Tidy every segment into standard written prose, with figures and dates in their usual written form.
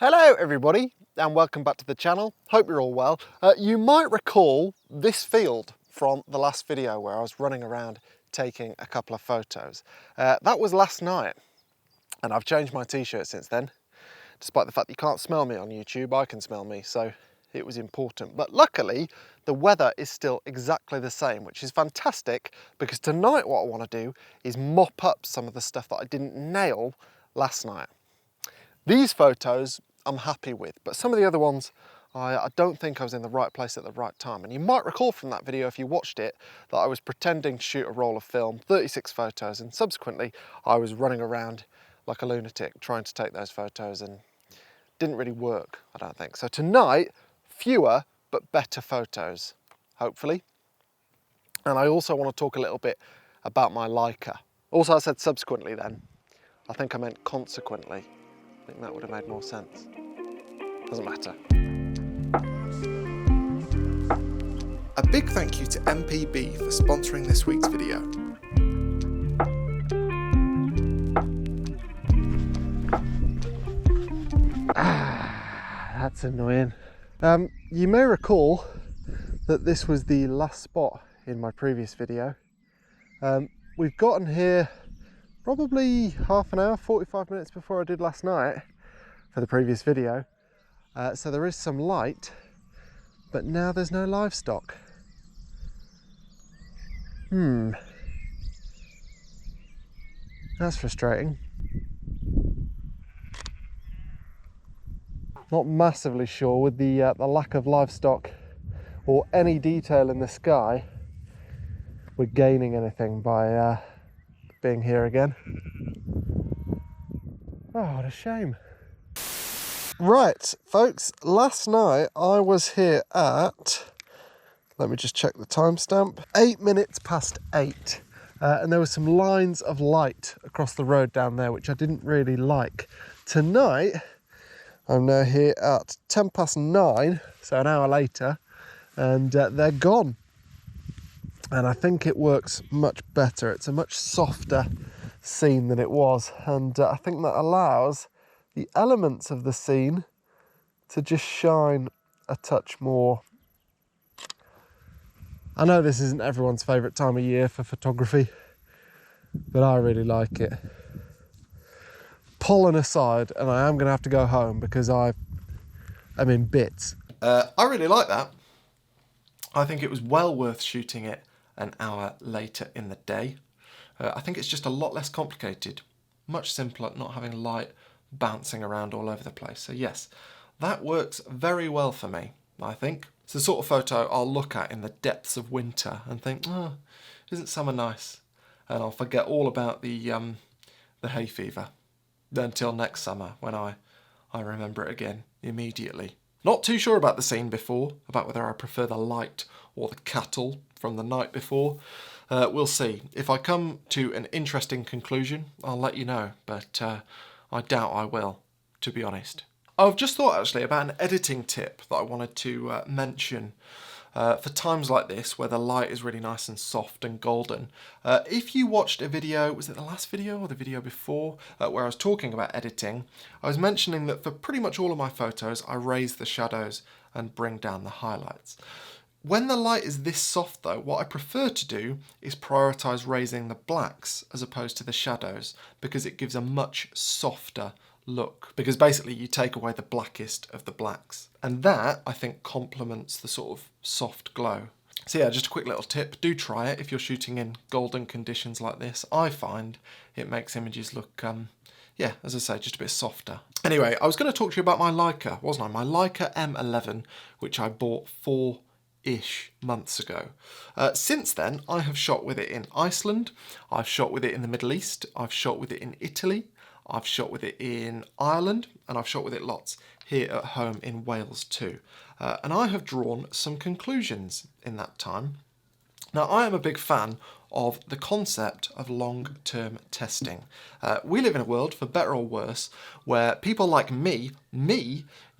Hello everybody and welcome back to the channel. Hope you're all well. You might recall this field from the last video where I was running around taking a couple of photos. That was last night and I've changed my t-shirt since then. Despite the fact that you can't smell me on YouTube, I can smell me, so it was important. But luckily the weather is still exactly the same, which is fantastic because tonight what I want to do is mop up some of the stuff that I didn't nail last night. These photos I'm happy with, but some of the other ones I don't think I was in the right place at the right time. And you might recall from that video, if you watched it, that I was pretending to shoot a roll of film, 36 photos, and subsequently I was running around like a lunatic trying to take those photos and didn't really work, I don't think. So tonight, fewer but better photos, hopefully. And I also want to talk a little bit about my Leica. Also, I said subsequently then. I think I meant consequently. I think that would have made more sense. Doesn't matter. A big thank you to MPB for sponsoring this week's video. That's annoying. You may recall that this was the last spot in my previous video. We've gotten here probably half an hour, 45 minutes before I did last night for the previous video. So there is some light, but now there's no livestock. That's frustrating. Not massively sure with the lack of livestock or any detail in the sky we're gaining anything by being here again. Oh, what a shame. Right, folks, last night I was here at, let me just check the timestamp, 8 minutes past 8. And there were some lines of light across the road down there, which I didn't really like. Tonight, I'm now here at 10 past 9, so an hour later, and they're gone. And I think it works much better. It's a much softer scene than it was, and I think that allows the elements of the scene to just shine a touch more. I know this isn't everyone's favourite time of year for photography, but I really like it. Pollen aside, and I am going to have to go home because I'm in bits. I really like that. I think it was well worth shooting it an hour later in the day. I think it's just a lot less complicated, much simpler, not having light bouncing around all over the place. So yes, that works very well for me, I think. It's the sort of photo I'll look at in the depths of winter and think, oh, isn't summer nice? And I'll forget all about the hay fever until next summer when I remember it again immediately. Not too sure about the scene before, about whether I prefer the light or the cattle from the night before. We'll see. If I come to an interesting conclusion, I'll let you know, but I doubt I will, to be honest. I've just thought actually about an editing tip that I wanted to mention for times like this where the light is really nice and soft and golden. If you watched a video, was it the last video or the video before, where I was talking about editing, I was mentioning that for pretty much all of my photos I raise the shadows and bring down the highlights. When the light is this soft though, what I prefer to do is prioritise raising the blacks as opposed to the shadows, because it gives a much softer look, because basically you take away the blackest of the blacks, and that I think complements the sort of soft glow. So yeah, just a quick little tip, do try it if you're shooting in golden conditions like this. I find it makes images look yeah, as I say, just a bit softer. Anyway, I was going to talk to you about my Leica, wasn't I? My Leica M11, which I bought 4-ish months ago. Since then, I have shot with it in Iceland, I've shot with it in the Middle East, I've shot with it in Italy, I've shot with it in Ireland, and I've shot with it lots here at home in Wales too. And I have drawn some conclusions in that time. Now, I am a big fan of the concept of long-term testing. We live in a world, for better or worse, where people like me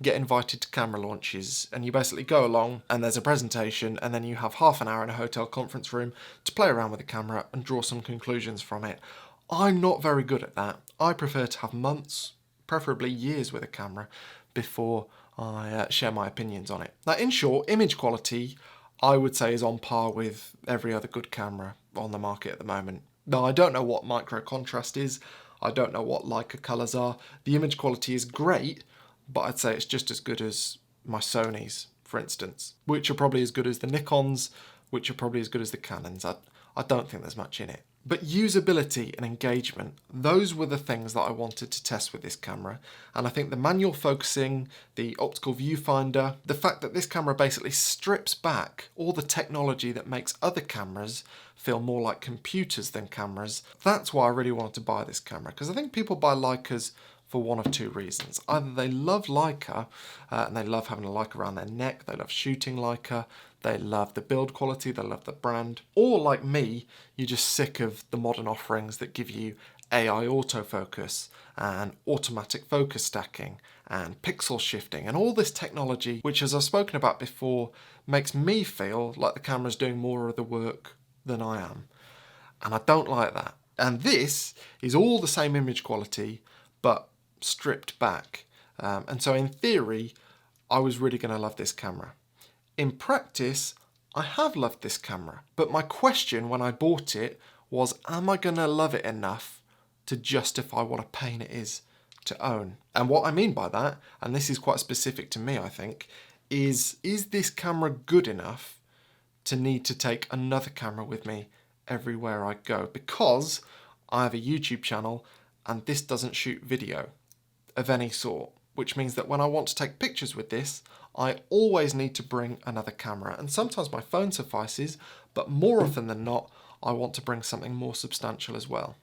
get invited to camera launches, and you basically go along and there's a presentation and then you have half an hour in a hotel conference room to play around with the camera and draw some conclusions from it. I'm not very good at that. I prefer to have months, preferably years with a camera, before I share my opinions on it. Now, in short, image quality, I would say, is on par with every other good camera on the market at the moment. Now, I don't know what micro contrast is. I don't know what Leica colours are. The image quality is great, but I'd say it's just as good as my Sonys, for instance, which are probably as good as the Nikons, which are probably as good as the Canons. I don't think there's much in it. But usability and engagement, those were the things that I wanted to test with this camera. And I think the manual focusing, the optical viewfinder, the fact that this camera basically strips back all the technology that makes other cameras feel more like computers than cameras, that's why I really wanted to buy this camera. Because I think people buy Leicas for one of two reasons. Either they love Leica, and they love having a Leica around their neck, they love shooting Leica, they love the build quality, they love the brand. Or like me, you're just sick of the modern offerings that give you AI autofocus and automatic focus stacking and pixel shifting and all this technology, which, as I've spoken about before, makes me feel like the camera's doing more of the work than I am. And I don't like that. And this is all the same image quality, but stripped back. And so in theory, I was really going to love this camera. In practice, I have loved this camera, but my question when I bought it was, am I going to love it enough to justify what a pain it is to own? And what I mean by that, and this is quite specific to me, I think, is this camera good enough to need to take another camera with me everywhere I go? Because I have a YouTube channel and this doesn't shoot video of any sort, which means that when I want to take pictures with this, I always need to bring another camera. And sometimes my phone suffices, but more often than not, I want to bring something more substantial as well.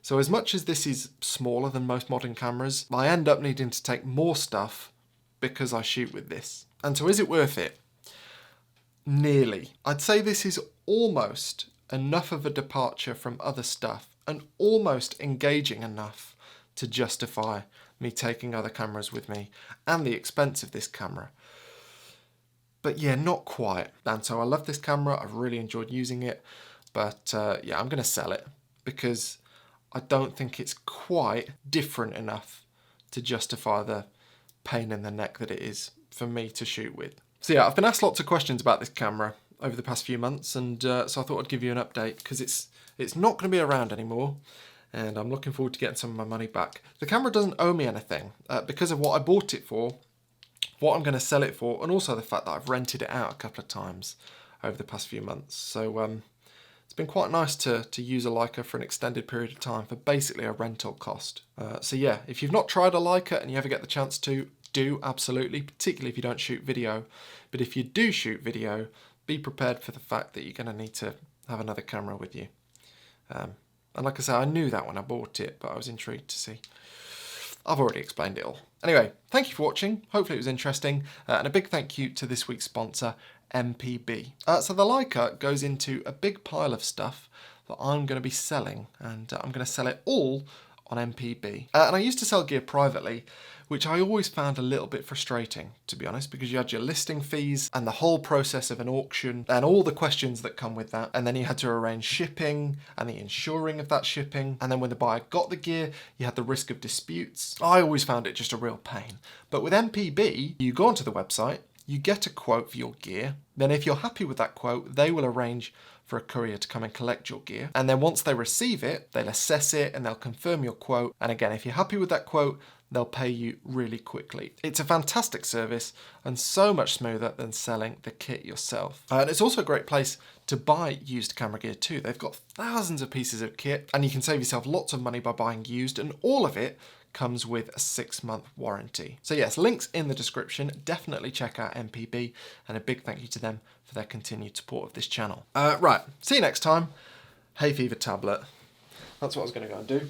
So as much as this is smaller than most modern cameras, I end up needing to take more stuff because I shoot with this. And so is it worth it? Nearly. I'd say this is almost enough of a departure from other stuff and almost engaging enough to justify me taking other cameras with me and the expense of this camera. But yeah, not quite. And so I love this camera, I've really enjoyed using it, but yeah, I'm going to sell it because I don't think it's quite different enough to justify the pain in the neck that it is for me to shoot with. So yeah, I've been asked lots of questions about this camera over the past few months, and so I thought I'd give you an update because it's not going to be around anymore. And I'm looking forward to getting some of my money back. The camera doesn't owe me anything because of what I bought it for, what I'm going to sell it for, and also the fact that I've rented it out a couple of times over the past few months. So it's been quite nice to use a Leica for an extended period of time for basically a rental cost. So yeah, if you've not tried a Leica and you ever get the chance to, do absolutely, particularly if you don't shoot video. But if you do shoot video, be prepared for the fact that you're going to need to have another camera with you. And like I say, I knew that when I bought it, but I was intrigued to see. I've already explained it all. Anyway, thank you for watching. Hopefully it was interesting. And a big thank you to this week's sponsor, MPB. So the Leica goes into a big pile of stuff that I'm going to be selling, and I'm going to sell it all on MPB. And I used to sell gear privately, which I always found a little bit frustrating, to be honest, because you had your listing fees and the whole process of an auction and all the questions that come with that. And then you had to arrange shipping and the insuring of that shipping. And then when the buyer got the gear, you had the risk of disputes. I always found it just a real pain. But with MPB, you go onto the website, you get a quote for your gear. Then if you're happy with that quote, they will arrange for a courier to come and collect your gear. And then once they receive it, they'll assess it and they'll confirm your quote. And again, if you're happy with that quote, they'll pay you really quickly. It's a fantastic service and so much smoother than selling the kit yourself. And it's also a great place to buy used camera gear too. They've got thousands of pieces of kit and you can save yourself lots of money by buying used, and all of it comes with a 6-month warranty. So yes, links in the description. Definitely check out MPB, and a big thank you to them for their continued support of this channel. Right, see you next time. Hay fever tablet. That's what I was going to go and do.